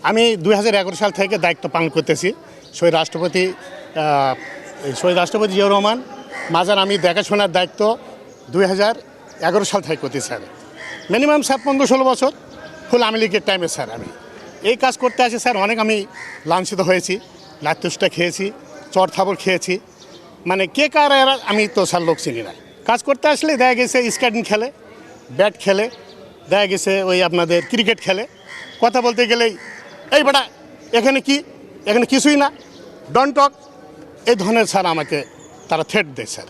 আমি 2011 সাল থেকে দায়িত্ব পালন করতেছি। শহীদ রাষ্ট্রপতি জিয়াউর রহমান মাজার আমি দেখাশোনার দায়িত্ব 2011 সাল থেকে করতেছি স্যার। মিনিমাম স্যার 15-16 বছর ফুল আওয়ামী লীগের টাইমে স্যার আমি এই কাজ করতে আসি স্যার। অনেক আমি লাঞ্ছিত হয়েছি, লাতুষ্টা খেয়েছি, চর থাবর খেয়েছি, মানে কে কার আমি তো স্যার লোক চিনি না। কাজ করতে আসলে দেখা গেছে স্কেটিং খেলে, ব্যাট খেলে, দেখা গেছে ওই আপনাদের ক্রিকেট খেলে। কথা বলতে গেলেই এই বেটা এখানে কি, এখানে কিছুই না, ডন টক, এই ধরনের স্যার আমাকে তারা থ্রেট দেয় স্যার।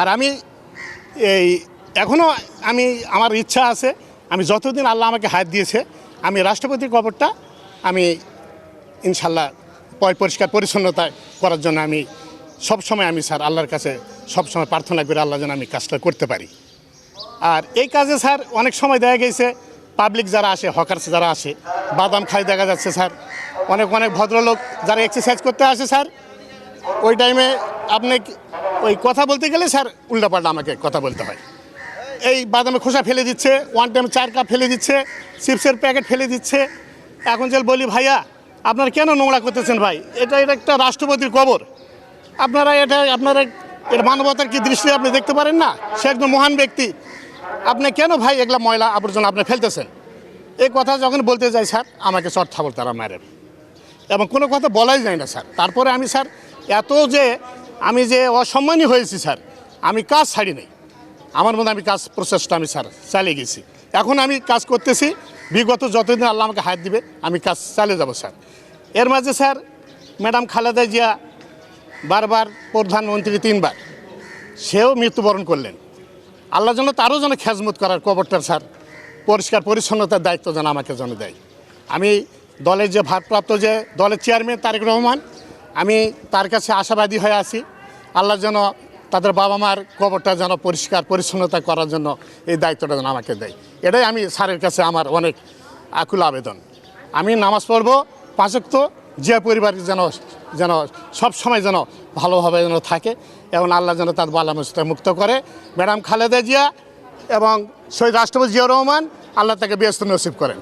আর আমি এখনও আমার ইচ্ছা আছে, আমি যতদিন আল্লাহ আমাকে হাত দিয়েছে আমি রাষ্ট্রপতির কবরটা আমি ইনশাল্লাহ পরিষ্কার পরিচ্ছন্নতা করার জন্য আমি সবসময় স্যার আল্লাহর কাছে সবসময় প্রার্থনা করে আল্লাহ যেন আমি কাজটা করতে পারি। আর এই কাজে স্যার অনেক সময় দেখা গেছে পাবলিক যারা আসে, হকার্স যারা আসে, বাদাম খাই দেখা যাচ্ছে স্যার। অনেক ভদ্রলোক যারা এক্সারসাইজ করতে আসে স্যার, ওই টাইমে আপনি ওই কথা বলতে গেলে স্যার উল্টাপাল্টা আমাকে কথা বলতে হয়। এই বাদামে খোসা ফেলে দিচ্ছে, ওয়ান টাইম 4 কাপ ফেলে দিচ্ছে, চিপসের প্যাকেট ফেলে দিচ্ছে। এখন যে বলি ভাইয়া আপনারা কেন নোংরা করতেছেন ভাই, এটা একটা রাষ্ট্রপতির কবর, আপনারা এটা মানবতার কি দৃষ্টি আপনি দেখতে পারেন না? সে একজন মহান ব্যক্তি, আপনি কেন ভাই এগুলা ময়লা আবর্জনা আপনি ফেলতেছেন? এই কথা যখন বলতে যাই স্যার আমাকে চট থাবল তারা মারেন এবং কোনো কথা বলাই যায় না স্যার। তারপরে আমি স্যার আমি যে অসম্মানী হয়েছি স্যার, আমি কাজ ছাড়ি নাই, আমার মধ্যে আমি কাজ প্রচেষ্টা আমি স্যার চালিয়ে গেছি। এখন আমি কাজ করতেছি, বিগত যতদিন আল্লাহ আমাকে হাত দিবে আমি কাজ চালিয়ে যাব স্যার। এর মাঝে স্যার ম্যাডাম খালেদা জিয়া বারবার প্রধানমন্ত্রী 3 বার, সেও মৃত্যুবরণ করলেন। আল্লাহ যেন তারও যেন খেজমত করার কবরটার স্যার পরিষ্কার পরিচ্ছন্নতার দায়িত্ব যেন আমাকে যেন দেয়। আমি দলের যে ভারপ্রাপ্ত যে দলের চেয়ারম্যান তারেক রহমান, আমি তার কাছে আশাবাদী হয়ে আছি আল্লাহ যেন তাদের বাবা মার কবরটা যেন পরিষ্কার পরিচ্ছন্নতা করার জন্য এই দায়িত্বটা যেন আমাকে দেয়। এটাই আমি স্যারের কাছে আমার অনেক আকুল আবেদন। আমি নামাজ পড়ব 5 ওয়াক্ত, জিয়া পরিবার যেন সবসময় যেন ভালোভাবে যেন থাকে এবং আল্লাহ যেন তার বালা মুসিবত মুক্ত করে। ম্যাডাম খালেদা জিয়া এবং শহীদ রাষ্ট্রপতি জিয়াউর রহমান আল্লাহ তাকে বেহেশত নসিব করেন।